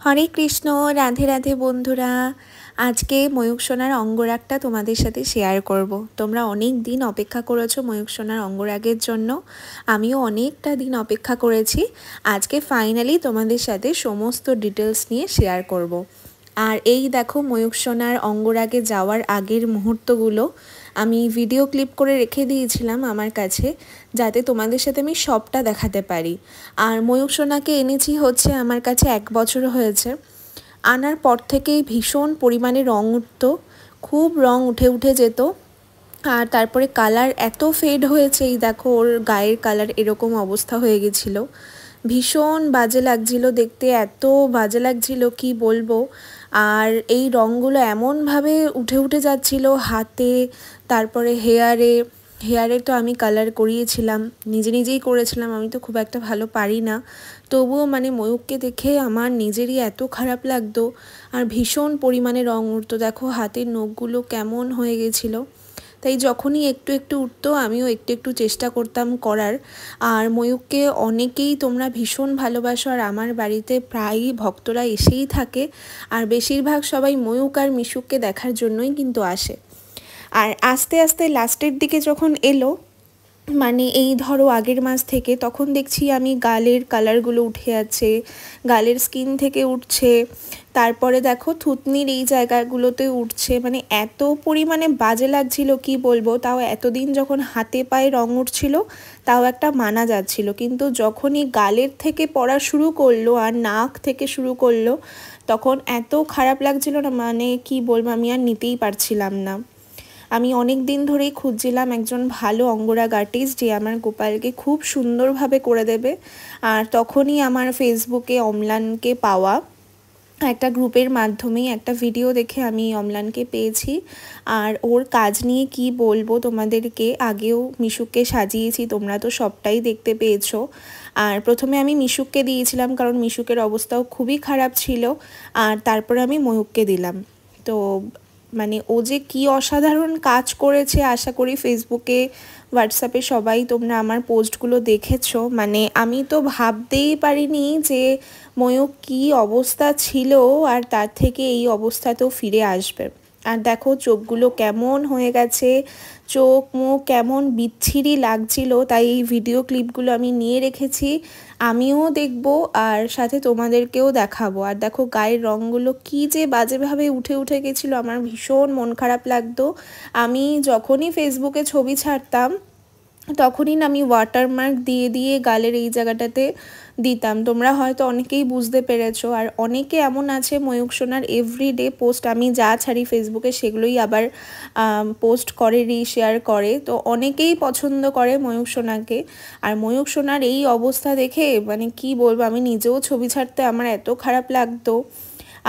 হরে কৃষ্ণ। রাধে রাধে বন্ধুরা। আজকে ময়ূক সোনার অঙ্গরাগটা তোমাদের সাথে শেয়ার করব। তোমরা অনেক দিন অপেক্ষা করেছো ময়ূক সোনার অঙ্গরাগের জন্য, আমিও অনেকটা দিন অপেক্ষা করেছি। আজকে ফাইনালি তোমাদের সাথে সমস্ত ডিটেলস নিয়ে শেয়ার করব। আর এই দেখো ময়ূক সোনার অঙ্গরাগে যাওয়ার আগের মুহূর্তগুলো আমি ভিডিও ক্লিপ করে রেখে দিয়েছিলাম আমার কাছে, যাতে তোমাদের সাথে আমি সবটা দেখাতে পারি। আর ময়ূক সোনাকে এনেছি হচ্ছে আমার কাছে 1 বছর হয়েছে। আনার পর থেকেই ভীষণ পরিমাণে রং উঠতো, খুব রং উঠে উঠে যেত। আর তারপরে কালার এত ফেড হয়েছে, এই দেখো ওর গায়ের কালার এরকম অবস্থা হয়ে গেছিলো। ভীষণ বাজে লাগছিল দেখতে, এত বাজে লাগছিল কি বলবো। আর এই রঙগুলো এমনভাবে উঠে উঠে যাচ্ছিল হাতে, তারপরে হেয়ারে তো আমি কালার করিয়েছিলাম, নিজেই করেছিলাম। আমি তো খুব একটা ভালো পারি না, তবুও মানে ময়ূককে দেখে আমার নিজেরই এত খারাপ লাগতো। আর ভীষণ পরিমাণে রং উঠতো, দেখো হাতের নখগুলো কেমন হয়ে গেছিলো। তাই যখনই একটু একটু উঠতো আমিও একটু একটু চেষ্টা করতাম করার। আর ময়ূককে অনেকেই তোমরা ভীষণ ভালোবাসো, আর আমার বাড়িতে প্রায়ই ভক্তরা এসেই থাকে। আর বেশিরভাগ সবাই ময়ূক আর মিশুককে দেখার জন্যই কিন্তু আসে। আর আস্তে আস্তে লাস্টের দিকে যখন এলো, মানে এই ধরো আগের মাস থেকে, তখন দেখছি আমি গালের কালারগুলো উঠে যাচ্ছে, গালের স্কিন থেকে উঠছে। তারপরে দেখো থুতনির এই জায়গাগুলোতে উঠছে, মানে এত পরিমাণে বাজে লাগছিল কি বলবো। তাও এতদিন যখন হাতে পায়ে রং উঠছিল তাও একটা মানা যাচ্ছিল, কিন্তু যখনই গালের থেকে পড়া শুরু করলো আর নাক থেকে শুরু করলো তখন এত খারাপ লাগছিল না, মানে কি বলবো, আমি আর নিতেই পারছিলাম না। আমি অনেক দিন ধরেই খুঁজছিলাম একজন ভালো অঙ্গরাগ আর্টিস্ট যে আমার গোপালকে খুব সুন্দরভাবে করে দেবে। আর তখনই আমার ফেসবুকে অম্লানকে পাওয়া, একটা গ্রুপের মাধ্যমেই একটা ভিডিও দেখে আমি অম্লানকে পেয়েছি। আর ওর কাজ নিয়ে কি বলবো তোমাদেরকে, আগেও মিশুককে সাজিয়েছি, তোমরা তো সবটাই দেখতে পেয়েছো। আর প্রথমে আমি মিশুককে দিয়েছিলাম কারণ মিশুকের অবস্থাও খুবই খারাপ ছিল, আর তারপরে আমি ময়ূককে দিলাম। তো মানে ও যে কী অসাধারণ কাজ করেছে, আশা করি ফেসবুকে হোয়াটসঅ্যাপে সবাই তোমরা আমার পোস্টগুলো দেখেছো। মানে আমি তো ভাবতেই পারিনি যে ময়ূক কী অবস্থা ছিল আর তার থেকে এই অবস্থাতেও ফিরে আসবে। আর দেখো চোখগুলো কেমন হয়ে গেছে, চোখ মুখ কেমন বিচ্ছিরি লাগছিল, তাই এই ভিডিও ক্লিপগুলো আমি নিয়ে রেখেছি, আমিও দেখব আর সাথে তোমাদেরকেও দেখাবো। আর দেখো গায়ের রঙগুলো কী যে বাজেভাবে উঠে উঠে গেছিলো, আমার ভীষণ মন খারাপ লাগতো। আমি যখনই ফেসবুকে ছবি ছাড়তাম তখনই না আমি ওয়াটারমার্ক দিয়ে দিয়ে গালের এই জায়গাটাতে দিতাম, তোমরা হয়তো অনেকেই বুঝতে পেরেছো। আর অনেকে এমন আছে ময়ূক সোনার এভরিডে পোস্ট, আমি যা ছাড়ি ফেসবুকে সেগুলোই আবার পোস্ট করে, রিশেয়ার করে, তো অনেকেই পছন্দ করে ময়ূক সোনাকে। আর ময়ূক সোনার এই অবস্থা দেখে মানে কি বলবো, আমি নিজেও ছবি ছাড়তে আমার এত খারাপ লাগতো।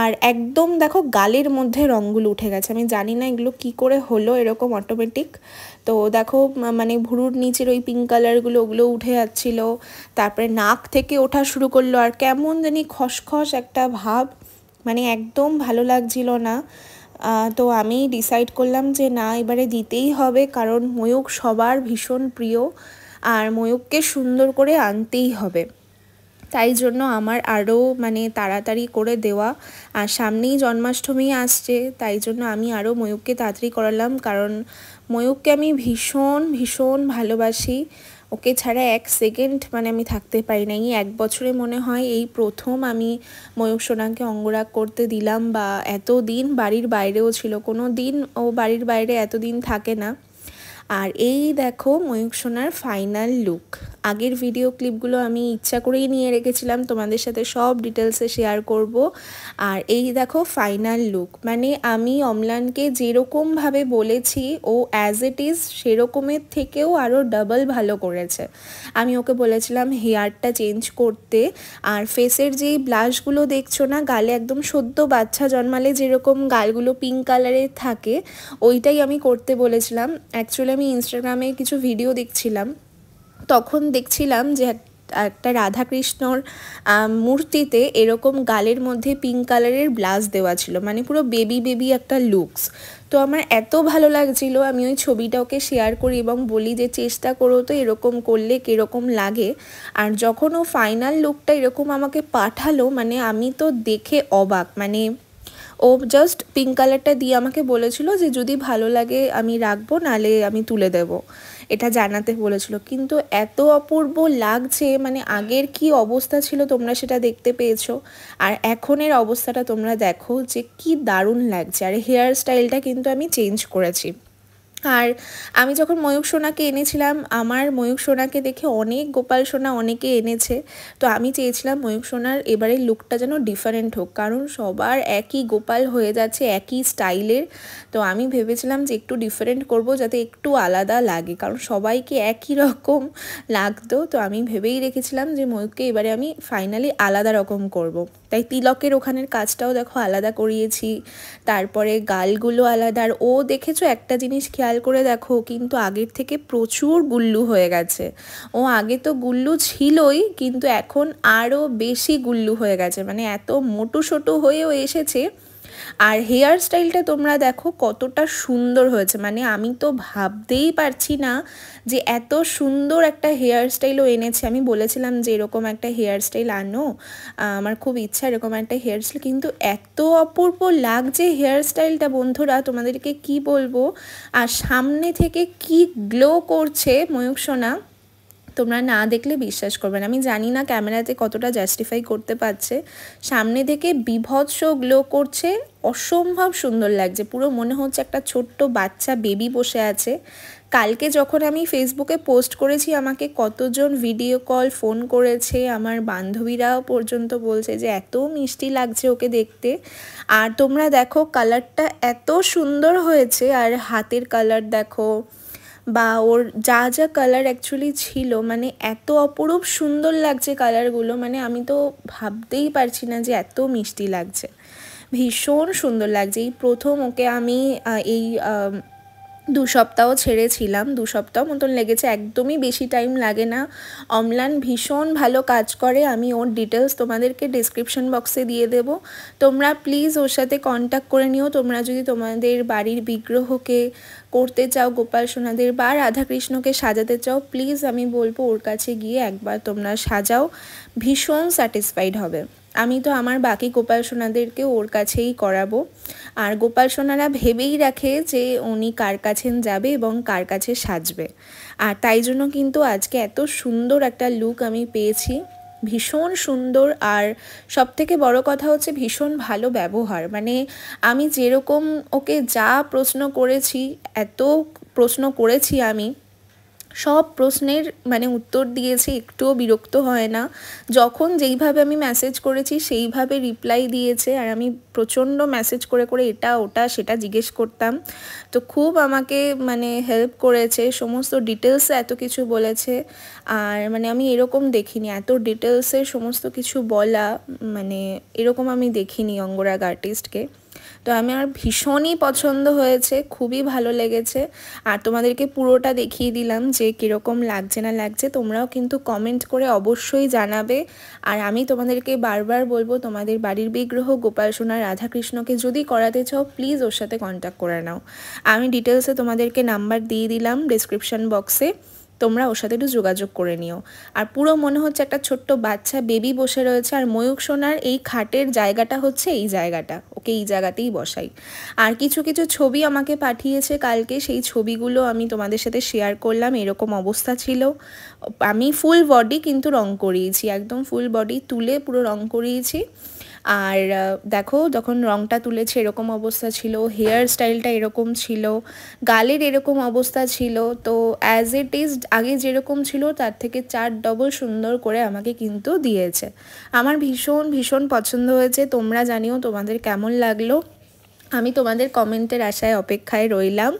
আর একদম দেখো গালের মধ্যে রঙগুলো উঠে গেছে, আমি জানি না এগুলো কি করে হলো এরকম অটোমেটিক। তো দেখো মানে ভুরুর নিচের ওই পিঙ্ক কালারগুলো ওগুলো উঠে যাচ্ছিলো, তারপরে নাক থেকে ওঠা শুরু করলো, আর কেমন জানি খসখস একটা ভাব, মানে একদম ভালো লাগছিল না। তো আমি ডিসাইড করলাম যে না, এবারে দিতেই হবে, কারণ ময়ূক সবার ভীষণ প্রিয় আর ময়ূককে সুন্দর করে আনতেই হবে। তাই জন্য আমার আরও মানে তাড়াতাড়ি করে দেওয়া। আর সামনেই জন্মাষ্টমী আসছে, তাই জন্য আমি আরও ময়ূককে তাড়াতাড়ি করালাম, কারণ ময়ূককে আমি ভীষণ ভীষণ ভালোবাসি। ওকে ছাড়া 1 সেকেন্ড মানে আমি থাকতে পারি না। এই 1 বছরে মনে হয় এই প্রথম আমি ময়ূক সোনাকে অঙ্গরাগ করতে দিলাম, বা এতদিন বাড়ির বাইরেও ছিল, কোনো দিন ও বাড়ির বাইরে এতদিন থাকে না। আর এই দেখো ময়ূক সোনার ফাইনাল লুক। আগের ভিডিও ক্লিপগুলো আমি ইচ্ছা করেই নিয়ে রেখেছিলাম, তোমাদের সাথে সব ডিটেলসে শেয়ার করব। আর এই দেখো ফাইনাল লুক, মানে আমি অম্লানকে যেরকমভাবে বলেছি ও অ্যাজ ইট ইজ সেরকমের থেকেও আরও ডাবল ভালো করেছে। আমি ওকে বলেছিলাম হেয়ারটা চেঞ্জ করতে, আর ফেসের যেই ব্লাশগুলো দেখছো না গালে, একদম সদ্য বাচ্চা জন্মালে যেরকম গালগুলো পিঙ্ক কালারের থাকে ওইটাই আমি করতে বলেছিলাম। অ্যাকচুয়ালি আমি ইনস্টাগ্রামে কিছু ভিডিও দেখছিলাম, তখন দেখছিলাম যে একটা রাধাকৃষ্ণর মূর্তিতে এরকম গালের মধ্যে পিঙ্ক কালারের ব্লাউজ দেওয়া ছিল, মানে পুরো বেবি বেবি একটা লুকস। তো আমার এত ভালো লাগছিল, আমি ওই ছবিটা ওকে শেয়ার করি এবং বলি যে চেষ্টা করো তো এরকম করলে কীরকম লাগে। আর যখন ও ফাইনাল লুকটা এরকম আমাকে পাঠালো, মানে আমি তো দেখে অবাক। মানে ও জাস্ট পিঙ্ক কালারটা দিয়ে আমাকে বলেছিল যে যদি ভালো লাগে আমি রাখবো, নালে আমি তুলে দেব, এটা জানাতে বলেছিল। কিন্তু এত অপূর্ব লাগছে, মানে আগের কি অবস্থা ছিল তোমরা সেটা দেখতে পেয়েছো, আর এখনের অবস্থাটা তোমরা দেখো যে কি দারুণ লাগছে। আর হেয়ার স্টাইলটা কিন্তু আমি চেঞ্জ করেছি। আর আমি যখন ময়ূক সোনাকে এনেছিলাম, আমার ময়ূক সোনাকে দেখে অনেক গোপাল সোনা অনেকে এনেছে, তো আমি চেয়েছিলাম ময়ূক সোনার এবারের লুকটা যেন ডিফারেন্ট হোক, কারণ সবার একই গোপাল হয়ে যাচ্ছে একই স্টাইলের। তো আমি ভেবেছিলাম যে একটু ডিফারেন্ট করব, যাতে একটু আলাদা লাগে, কারণ সবাইকে একই রকম লাগতো। তো আমি ভেবেই রেখেছিলাম যে ময়ূককে এবারে আমি ফাইনালি আলাদা রকম করব। তাই তিলকের ওখানের কাজটাও দেখো আলাদা করিয়েছি, তারপরে গালগুলো আলাদা। আর ও দেখেছো একটা জিনিস খেয়াল করে দেখো, কিন্তু আগের থেকে প্রচুর গুল্লু হয়ে গেছে। ও আগে তো গুল্লু ছিলই, কিন্তু এখন আরও বেশি গুল্লু হয়ে গেছে, মানে এত মোটু সোটু হয়েও এসেছে। আর হেয়ার স্টাইলটা তোমরা দেখো কতটা সুন্দর হয়েছে, মানে আমি তো ভাবতেই পারছি না যে এত সুন্দর একটা হেয়ার স্টাইলও এনেছে। আমি বলেছিলাম যে এরকম একটা হেয়ার স্টাইল আনো, আমার খুব ইচ্ছা এরকম একটা হেয়ার স্টাইল, কিন্তু এত অপূর্ব লাগছে হেয়ার স্টাইলটা বন্ধুরা, তোমাদেরকে কি বলবো। আর সামনে থেকে কি গ্লো করছে ময়ূক সোনা, তোমরা না দেখলে বিশ্বাস করবে না। আমি জানি না ক্যামেরাতে কতটা জাস্টিফাই করতে পারছে, সামনে থেকে বিভৎস গ্লো করছে, অসম্ভব সুন্দর লাগছে, পুরো মনে হচ্ছে একটা ছোট্ট বাচ্চা বেবি বসে আছে। কালকে যখন আমি ফেসবুকে পোস্ট করেছি, আমাকে কতজন ভিডিও কল ফোন করেছে, আমার বান্ধবীরাও পর্যন্ত বলছে যে এত মিষ্টি লাগছে ওকে দেখতে। আর তোমরা দেখো কালারটা এত সুন্দর হয়েছে, আর হাতের কালার দেখো বা ওর যা যা কালার অ্যাকচুয়ালি ছিল, মানে এত অপরূপ সুন্দর লাগছে কালারগুলো, মানে আমি তো ভাবতেই পারছি না যে এত মিষ্টি লাগছে, ভীষণ সুন্দর লাগছে। এই প্রথম ওকে আমি এই 2 সপ্তাহ ছেড়েছিলাম, 2 সপ্তাহ মতন লেগেছে, একদমই বেশি টাইম লাগে না। অম্লান ভীষণ ভালো কাজ করে, আমি ওর ডিটেলস তোমাদেরকে ডিসক্রিপশন বক্সে দিয়ে দেব, তোমরা প্লিজ ওর সাথে কন্ট্যাক্ট করে নিও। তোমরা যদি তোমাদের বাড়ির বিগ্রহকে করতে চাও, গোপাল সোনাদের বা রাধাকৃষ্ণকে সাজাতে চাও, প্লিজ আমি বলবো ওর কাছে গিয়ে একবার তোমরা সাজাও, ভীষণ স্যাটিসফাইড হবে। আমি তো আমার বাকি গোপাল সোনাদেরকে ওর কাছেই করাবো। আর গোপাল সোনারা ভেবেই রাখে যে উনি কার কাছে যাবে এবং কার কাছে সাজবে, আর তাই জন্য কিন্তু আজকে এত সুন্দর একটা লুক আমি পেয়েছি, ভীষণ সুন্দর। আর সবথেকে বড় কথা হচ্ছে ভীষণ ভালো ব্যবহার, মানে আমি যেরকম ওকে যা প্রশ্ন করেছি, এত প্রশ্ন করেছি আমি, সব প্রশ্নের মানে উত্তর দিয়েছে, একটুও বিরক্ত হয় না। যখন যেইভাবে আমি মেসেজ করেছি সেইভাবে রিপ্লাই দিয়েছে, আর আমি প্রচণ্ড মেসেজ করে করে এটা ওটা সেটা জিজ্ঞেস করতাম, তো খুব আমাকে মানে হেল্প করেছে, সমস্ত ডিটেলসে এত কিছু বলেছে। আর মানে আমি এরকম দেখিনি, এত ডিটেলসে সমস্ত কিছু বলা, মানে এরকম আমি দেখিনি অঙ্গরাগ আর্টিস্টকে। তো আমার ভীষণই পছন্দ হয়েছে, খুবই ভালো লেগেছে। আর তোমাদেরকে পুরোটা দেখিয়ে দিলাম যে কীরকম লাগছে না লাগছে, তোমরাও কিন্তু কমেন্ট করে অবশ্যই জানাবে। আর আমি তোমাদেরকে বারবার বলবো, তোমাদের বাড়ির বিগ্রহ গোপাল সোনা রাধাকৃষ্ণকে যদি করাতে চাও, প্লিজ ওর সাথে কন্ট্যাক্ট করে নাও। আমি ডিটেলসে তোমাদেরকে নাম্বার দিয়ে দিলাম ডিসক্রিপশন বক্সে, তোমরা ওর সাথে একটু যোগাযোগ করে নিও। আর পুরো মনে হচ্ছে একটা ছোট্ট বাচ্চা বেবি বসে রয়েছে। আর ময়ূক সোনার এই খাটের জায়গাটা হচ্ছে এই জায়গাটা, ওকে এই জায়গাতেই বসাই। আর কিছু কিছু ছবি আমাকে পাঠিয়েছে কালকে, সেই ছবিগুলো আমি তোমাদের সাথে শেয়ার করলাম। এরকম অবস্থা ছিল, আমি ফুল বডি কিন্তু রং করিয়েছি, একদম ফুল বডি তুলে পুরো রং করিয়েছি। আর দেখো যখন রংটা তুলেছে এরকম অবস্থা ছিল, হেয়ার স্টাইলটা এরকম ছিল, গালের এরকম অবস্থা ছিল। তো অ্যাজ ইট ইজ আগে যেরকম ছিল তার থেকে 4 ডবল সুন্দর করে আমাকে কিন্তু দিয়েছে। আমার ভীষণ ভীষণ পছন্দ হয়েছে, তোমরা জানিও তোমাদের কেমন লাগলো। আমি তোমাদের কমেন্টের আশায় অপেক্ষায় রইলাম।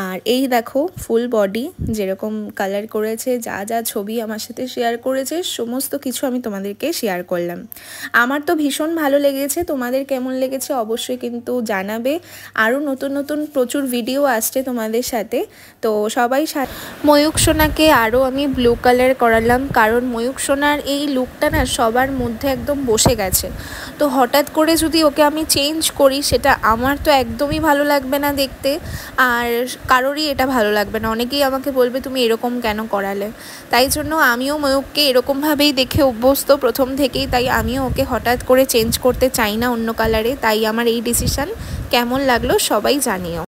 আর এই দেখো ফুল বডি যেরকম কালার করেছে, যা যা ছবি আমার সাথে শেয়ার করেছে সমস্ত কিছু আমি তোমাদেরকে শেয়ার করলাম। আমার তো ভীষণ ভালো লেগেছে, তোমাদের কেমন লেগেছে অবশ্যই কিন্তু জানাবে। আরও নতুন নতুন প্রচুর ভিডিও আসছে তোমাদের সাথে, তো সবাই ময়ূক সোনাকে আরও আমি ব্লু কালার করালাম, কারণ ময়ূক সোনার এই লুকটা না সবার মধ্যে একদম বসে গেছে। তো হঠাৎ করে যদি ওকে আমি চেঞ্জ করি সেটা আমার তো একদমই ভালো লাগবে না দেখতে, আর কারোরই এটা ভালো লাগবে না। অনেকেই আমাকে বলবে তুমি এরকম কেন করালে। তাই জন্য আমিও ময়ূককে এরকমভাবেই দেখে অভ্যস্ত প্রথম থেকেই, তাই আমিও ওকে হঠাৎ করে চেঞ্জ করতে চাই না অন্য কালারে। তাই আমার এই ডিসিশান। কেমন লাগলো সবাই জানিও।